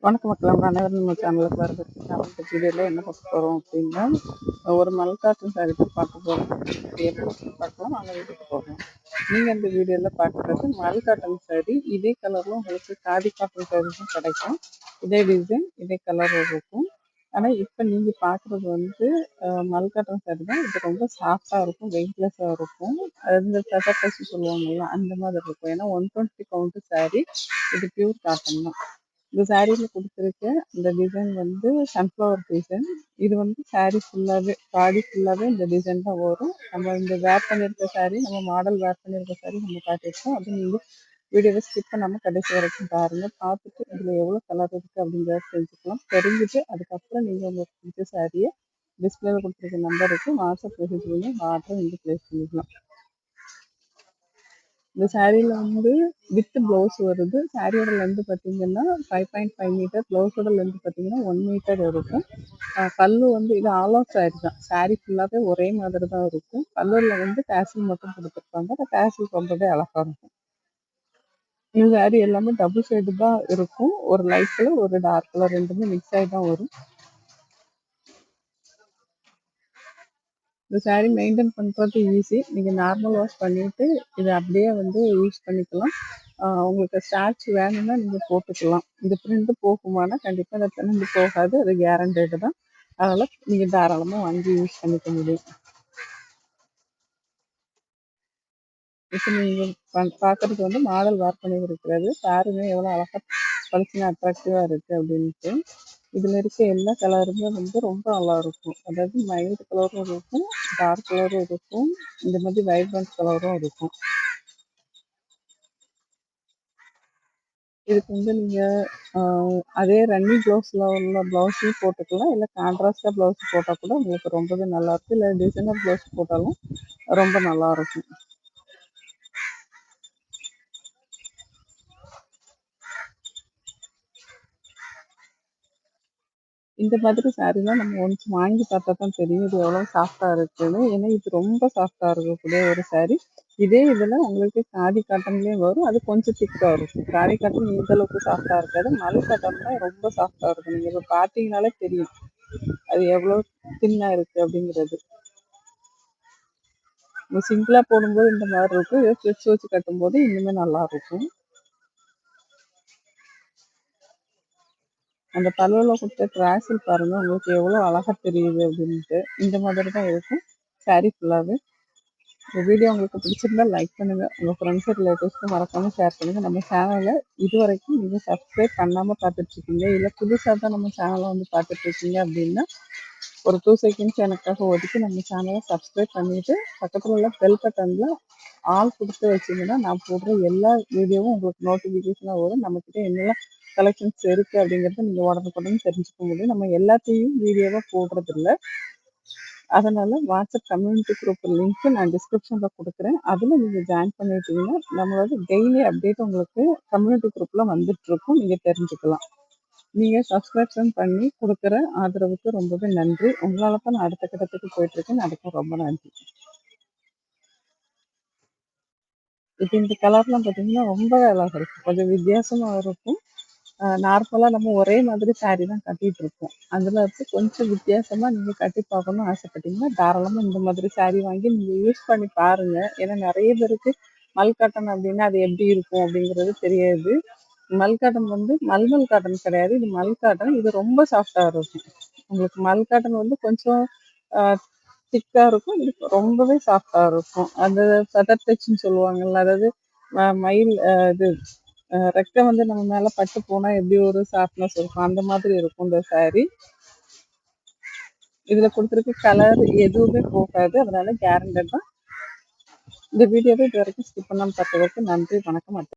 வணக்கம் மக்களே, உங்கள் அனைவரும் நம்ம சேனலுக்கு வரவேற்கிறேன். நம்ம வீடியோவில் என்ன பார்க்க போகிறோம் அப்படின்னா, ஒரு மல்காட்டன் சாரி தான் பார்க்க போகிறோம். எப்படி பார்க்கலாம், வாங்க வீட்டுக்கு போகலாம். நீங்கள் இந்த வீடியோவில் பார்க்குறது மல்காட்டன் சாரி. இதே கலரில் உங்களுக்கு காதி காட்டன் சாரீஸும் கிடைக்கும். இதே டிசைன் இதே கலர் இருக்கும். ஆனால் இப்போ நீங்கள் பார்க்குறது வந்து மல்காட்டன் சாரி தான். இது ரொம்ப சாஃப்டாக இருக்கும், வெயிட்லெஸ்ஸாக இருக்கும். அது இந்த ஃபெதர் டச் சொல்லுவாங்கல்ல, அந்த மாதிரி இருக்கும். ஏன்னா 120 கவுண்ட் சாரி, இது பியூர் காட்டன் தான். இந்த சாரியில் கொடுத்துருக்க இந்த டிசைன் வந்து சன்ஃப்ளவர் டிசைன். இது வந்து சாரி ஃபுல்லாகவே பாடி ஃபுல்லாகவே இந்த டிசைன் தான் வரும். நம்ம இந்த வேர் பண்ணியிருக்க சாரி, நம்ம மாடல் வேர் பண்ணியிருக்க சாரி நம்ம காட்டியிருக்கோம். அது நீங்கள் வீடியோவை ஸ்கிப் பண்ணாமல் கடைசி வரைக்கும் பாருங்கள். பார்த்துட்டு இதில் எவ்வளோ கலர் இருக்குது அப்படிங்கிறத தெரிஞ்சுக்கலாம். தெரிஞ்சுட்டு அதுக்கப்புறம் நீங்கள் உங்களுக்கு பிடிச்ச சாரியை டிஸ்பிளேல கொடுத்துருக்க நம்பருக்கு வாட்ஸ்அப் மெசேஜ் பண்ணி ஆர்டர் வந்து ப்ளேஸ் பண்ணிக்கலாம். இந்த சாரியில் வந்து வித் ப்ளவுஸ் வருது. சாரியோட லென்த்து பார்த்தீங்கன்னா 5.5 மீட்டர், ப்ளவுஸோட லென்த்து பார்த்தீங்கன்னா 1 மீட்டர் இருக்கும். பல்லு வந்து இது ஆல் ஓவர் சாரி தான். சாரி ஃபுல்லாகவே ஒரே மாதிரி தான் இருக்கும். பல்லுவில் வந்து டேசில் மட்டும் கொடுத்துருப்பாங்க. அந்த டேசில் ரொம்பவே அழகாக இருக்கும். இந்த சாரி எல்லாமே டபுள் ஷேடு தான் இருக்கும். ஒரு லைட் கலர், ஒரு டார்க் கலர், ரெண்டுமே மிக்ஸ் ஆகி தான் வரும். இந்த சாரீ மெயின்டைன் பண்ணுறது ஈஸி. நீங்கள் நார்மல் வாஷ் பண்ணிவிட்டு இதை அப்படியே வந்து யூஸ் பண்ணிக்கலாம். உங்களுக்கு ஸ்டார்ச் வேணும்னா நீங்கள் போட்டுக்கலாம். இந்த பிரிண்ட் போகுமானா கண்டிப்பாக இந்த பிரிண்ட் போகாது, அது கேரண்டடு தான். அதனால் நீங்கள் தாராளமாக வாங்கி யூஸ் பண்ணிக்க முடியும். இப்போ நீங்கள் பார்க்குறது வந்து மாடல் வேர் பண்ணி இருக்கிறது. சாரீமே எவ்வளோ அழகாக பளிச்சுன்னு அட்ராக்டிவாக இருக்குது அப்படின்ட்டு. இதில் இருக்க எல்லா கலருமே வந்து ரொம்ப நல்லா இருக்கும். அதாவது மைல்டு கலரும் இருக்கும், டார்க் கலரும் இருக்கும், இந்த மாதிரி வைப்ரண்ட் கலரும் இருக்கும். இதுக்கு வந்து நீங்கள் அதே ரன்னிங் ப்ளவுஸில் உள்ள ப்ளவுஸையும் போட்டுக்கலாம். இல்லை கான்ட்ராஸ்டாக ப்ளவுஸ் போட்டால் கூட உங்களுக்கு ரொம்பவே நல்லாயிருக்கும். இல்லை டிசைனர் ப்ளவுஸ் போட்டாலும் ரொம்ப நல்லாயிருக்கும். இந்த மாதிரி சாரீலாம் நம்ம ஒன்ஸ் வாங்கி பார்த்தா தான் தெரியும் இது எவ்வளோ சாஃப்டாக இருக்குன்னு. ஏன்னா இது ரொம்ப சாஃப்டாக இருக்கக்கூடிய ஒரு சாரீ. இதே இதில் உங்களுக்கு காதி காட்டன்லேயும் வரும், அது கொஞ்சம் திக்காக இருக்கும். காதி காட்டன் இந்த அளவுக்கு சாஃப்டாக இருக்காது, மல் காட்டன் தான் ரொம்ப சாஃப்டாக இருக்கும். நீங்கள் இப்போ பார்த்தீங்கனாலே தெரியும் அது எவ்வளோ தின்னாக இருக்குது அப்படிங்கிறது. நம்ம சிங்கிளாக போடும்போது இந்த மாதிரி இருக்கும், இதை ஃப்ளிட்ஸ் வச்சு கட்டும்போது இன்னுமே நல்லா இருக்கும். அந்த பல்லுவில் கொடுத்த ட்ராஸில் பாருங்கள், உங்களுக்கு எவ்வளோ அழகாக தெரியுது அப்படின்ட்டு. இந்த மாதிரி தான் இருக்கும் சாரீ ஃபுல்லாகவே. இந்த வீடியோ உங்களுக்கு பிடிச்சிருந்தா லைக் பண்ணுங்கள், உங்கள் ஃப்ரெண்ட்ஸு ரிலேட்டிவ்ஸ்க்கு மறக்காமல் ஷேர் பண்ணுங்கள். நம்ம சேனலை இது வரைக்கும் நீங்கள் சப்ஸ்கிரைப் பண்ணாமல் பார்த்துட்ருக்கீங்க, இல்லை புதுசாக தான் நம்ம சேனலை வந்து பார்த்துட்ருக்கீங்க அப்படின்னா ஒரு 2 செகண்ட்ஸ் எனக்காக ஒதுக்கி நம்ம சேனலை சப்ஸ்கிரைப் பண்ணிவிட்டு பக்கத்தில் உள்ள பெல் பட்டனில் ஆல் கொடுத்து வச்சிங்கன்னா நான் போடுற எல்லா வீடியோவும் உங்களுக்கு நோட்டிஃபிகேஷனாக வரும். நம்மக்கிட்ட என்னெல்லாம் கலெக்ஷன்ஸ் இருக்குது அப்படிங்கிறத நீங்கள் உடனுக்குடன் தெரிஞ்சுக்க முடியும். நம்ம எல்லாத்தையும் வீடியோவாக போடுறதில்ல. அதனால் வாட்ஸ்அப் கம்யூனிட்டி குரூப் லிங்க்கு நான் டிஸ்கிரிப்ஷனில் கொடுக்குறேன். அதில் நீங்கள் ஜாயின் பண்ணிட்டீங்கன்னா நம்மளோட டெய்லி அப்டேட் உங்களுக்கு கம்யூனிட்டி குரூப்பில் வந்துட்டுருக்கும், நீங்கள் தெரிஞ்சுக்கலாம். நீங்கள் சப்ஸ்கிரிப்ஷன் பண்ணி கொடுக்குற ஆதரவுக்கு ரொம்பவே நன்றி. உங்களால் தான் நான் அடுத்த கட்டத்துக்கு போயிட்டுருக்கேன். அதுக்கு ரொம்ப நன்றி. இப்போ இந்த கலர்லாம் பார்த்தீங்கன்னா ரொம்பவே அழகாக இருக்கும், கொஞ்சம் வித்தியாசமாக இருக்கும். நார்மலாக நம்ம ஒரே மாதிரி சாரீ தான் கட்டிகிட்டு இருக்கோம். அதில் வந்து கொஞ்சம் வித்தியாசமாக நீங்கள் கட்டி பார்க்கணும்னு ஆசைப்பட்டீங்கன்னா தாராளமாக இந்த மாதிரி சாரீ வாங்கி நீங்கள் யூஸ் பண்ணி பாருங்கள். ஏன்னா நிறைய பேருக்கு மல் காட்டன் அப்படின்னா அது எப்படி இருக்கும் அப்படிங்கிறது தெரியாது. மல் காட்டன் வந்து மல்மல் காட்டன் கிடையாது, இது மல் காட்டன். இது ரொம்ப சாஃப்டாக இருக்கும். உங்களுக்கு மல் காட்டன் வந்து கொஞ்சம் திக்காக இருக்கும், இது ரொம்பவே சாஃப்டாக இருக்கும். அந்த ஃபெதர் டச்சுன்னு சொல்லுவாங்கள்ல, அதாவது மயில் இது ரெக்கை வந்து நம்ம மேலே பட்டு போனால் எப்படி ஒரு சாஃப்ட்னஸ் இருக்கும், அந்த மாதிரி இருக்கும் இந்த சாரீ. இதில் கொடுத்துருக்க கலர் எதுவுமே போகாது, அதனால கேரண்டட் தான். இந்த வீடியோவை இது வரைக்கும் ஸ்கிப் பண்ணாமல் பார்த்ததுக்கு நன்றி, வணக்கம்.